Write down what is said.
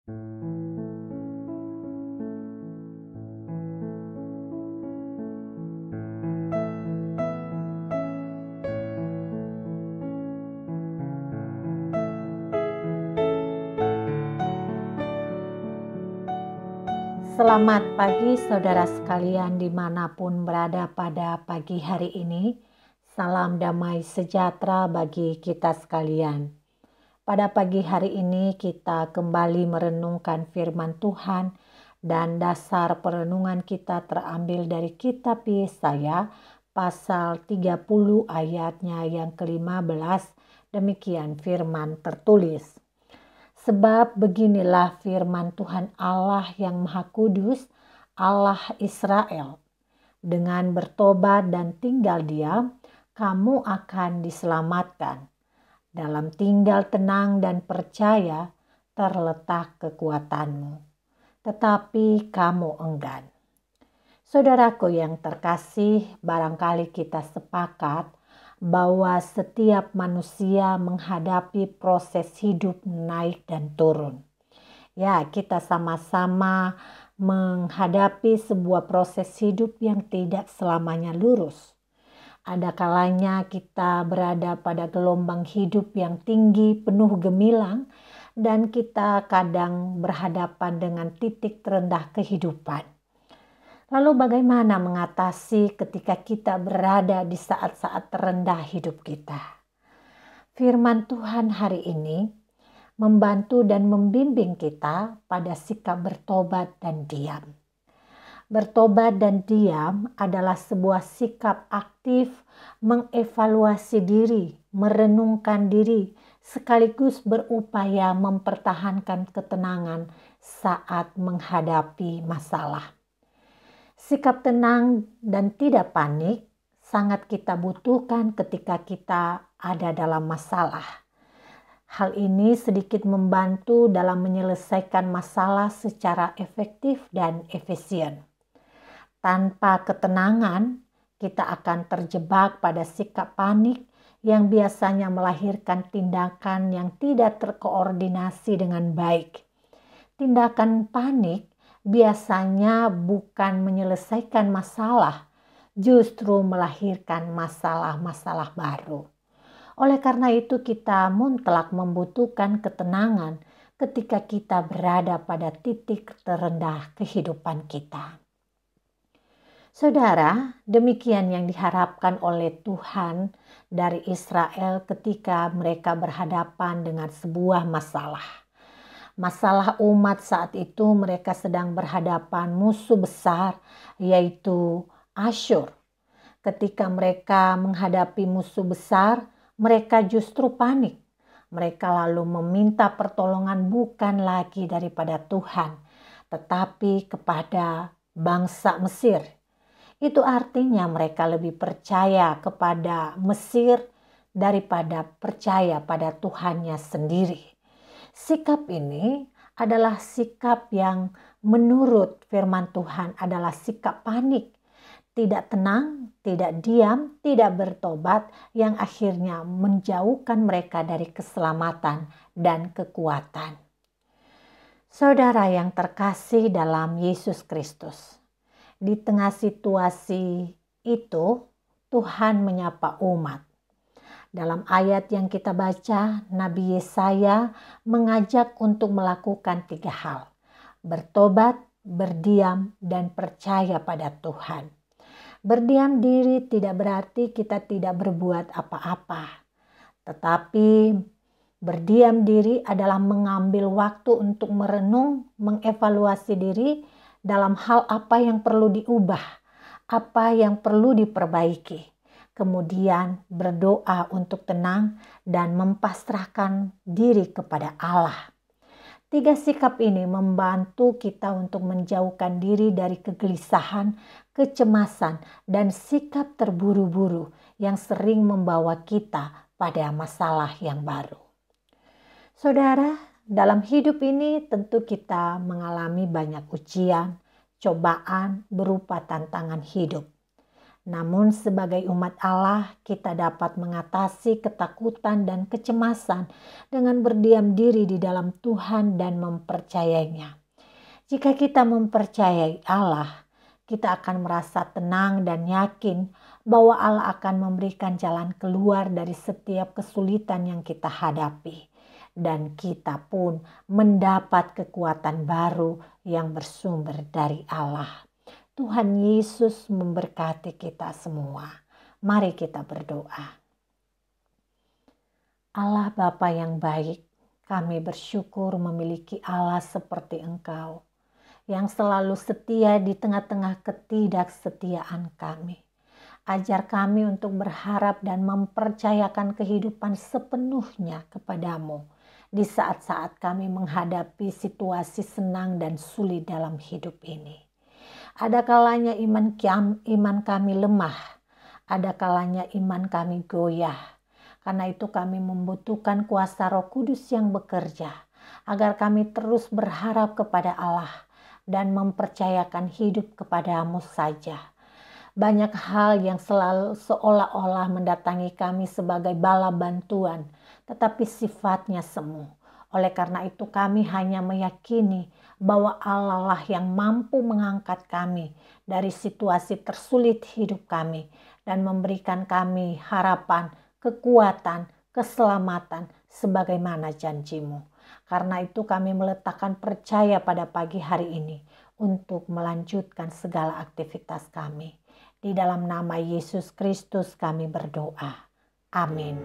Selamat pagi saudara sekalian dimanapun berada pada pagi hari ini. Salam damai sejahtera bagi kita sekalian. Pada pagi hari ini kita kembali merenungkan firman Tuhan dan dasar perenungan kita terambil dari kitab Yesaya pasal 30 ayatnya yang ke-15. Demikian firman tertulis. Sebab beginilah firman Tuhan Allah yang Maha Kudus, Allah Israel. Dengan bertobat dan tinggal diam, kamu akan diselamatkan. Dalam tinggal tenang dan percaya terletak kekuatanmu. Tetapi kamu enggan. Saudaraku yang terkasih, barangkali kita sepakat bahwa setiap manusia menghadapi proses hidup naik dan turun. Ya, kita sama-sama menghadapi sebuah proses hidup yang tidak selamanya lurus. Ada kalanya kita berada pada gelombang hidup yang tinggi, penuh gemilang, dan kita kadang berhadapan dengan titik terendah kehidupan. Lalu bagaimana mengatasi ketika kita berada di saat-saat terendah hidup kita? Firman Tuhan hari ini membantu dan membimbing kita pada sikap bertobat dan diam. Bertobat dan diam adalah sebuah sikap aktif mengevaluasi diri, merenungkan diri, sekaligus berupaya mempertahankan ketenangan saat menghadapi masalah. Sikap tenang dan tidak panik sangat kita butuhkan ketika kita ada dalam masalah. Hal ini sedikit membantu dalam menyelesaikan masalah secara efektif dan efisien. Tanpa ketenangan, kita akan terjebak pada sikap panik yang biasanya melahirkan tindakan yang tidak terkoordinasi dengan baik. Tindakan panik biasanya bukan menyelesaikan masalah, justru melahirkan masalah-masalah baru. Oleh karena itu kita mutlak membutuhkan ketenangan ketika kita berada pada titik terendah kehidupan kita. Saudara, demikian yang diharapkan oleh Tuhan dari Israel ketika mereka berhadapan dengan sebuah masalah. Masalah umat saat itu mereka sedang berhadapan musuh besar yaitu Asyur. Ketika mereka menghadapi musuh besar, mereka justru panik. Mereka lalu meminta pertolongan bukan lagi daripada Tuhan, tetapi kepada bangsa Mesir. Itu artinya mereka lebih percaya kepada Mesir daripada percaya pada Tuhannya sendiri. Sikap ini adalah sikap yang menurut firman Tuhan adalah sikap panik, tidak tenang, tidak diam, tidak bertobat yang akhirnya menjauhkan mereka dari keselamatan dan kekuatan. Saudara yang terkasih dalam Yesus Kristus, di tengah situasi itu Tuhan menyapa umat. Dalam ayat yang kita baca, Nabi Yesaya mengajak untuk melakukan 3 hal. Bertobat, berdiam, dan percaya pada Tuhan. Berdiam diri tidak berarti kita tidak berbuat apa-apa. Tetapi berdiam diri adalah mengambil waktu untuk merenung, mengevaluasi diri dalam hal apa yang perlu diubah, apa yang perlu diperbaiki. Kemudian berdoa untuk tenang dan mempasrahkan diri kepada Allah. 3 sikap ini membantu kita untuk menjauhkan diri dari kegelisahan, kecemasan, dan sikap terburu-buru yang sering membawa kita pada masalah yang baru. Saudara, dalam hidup ini tentu kita mengalami banyak ujian, cobaan berupa tantangan hidup. Namun sebagai umat Allah, kita dapat mengatasi ketakutan dan kecemasan dengan berdiam diri di dalam Tuhan dan mempercayainya. Jika kita mempercayai Allah, kita akan merasa tenang dan yakin bahwa Allah akan memberikan jalan keluar dari setiap kesulitan yang kita hadapi. Dan kita pun mendapat kekuatan baru yang bersumber dari Allah. Tuhan Yesus memberkati kita semua. Mari kita berdoa. Allah Bapa yang baik, kami bersyukur memiliki Allah seperti Engkau, yang selalu setia di tengah-tengah ketidaksetiaan kami. Ajar kami untuk berharap dan mempercayakan kehidupan sepenuhnya kepadamu di saat-saat kami menghadapi situasi senang dan sulit dalam hidup ini. Ada kalanya iman kami lemah, ada kalanya iman kami goyah. Karena itu kami membutuhkan kuasa Roh Kudus yang bekerja, agar kami terus berharap kepada Allah dan mempercayakan hidup kepadamu saja. Banyak hal yang selalu seolah-olah mendatangi kami sebagai bala bantuan, tetapi sifatnya semu. Oleh karena itu kami hanya meyakini bahwa Allah lah yang mampu mengangkat kami dari situasi tersulit hidup kami dan memberikan kami harapan, kekuatan, keselamatan sebagaimana janji-Mu. Karena itu kami meletakkan percaya pada pagi hari ini untuk melanjutkan segala aktivitas kami. Di dalam nama Yesus Kristus kami berdoa. Amin.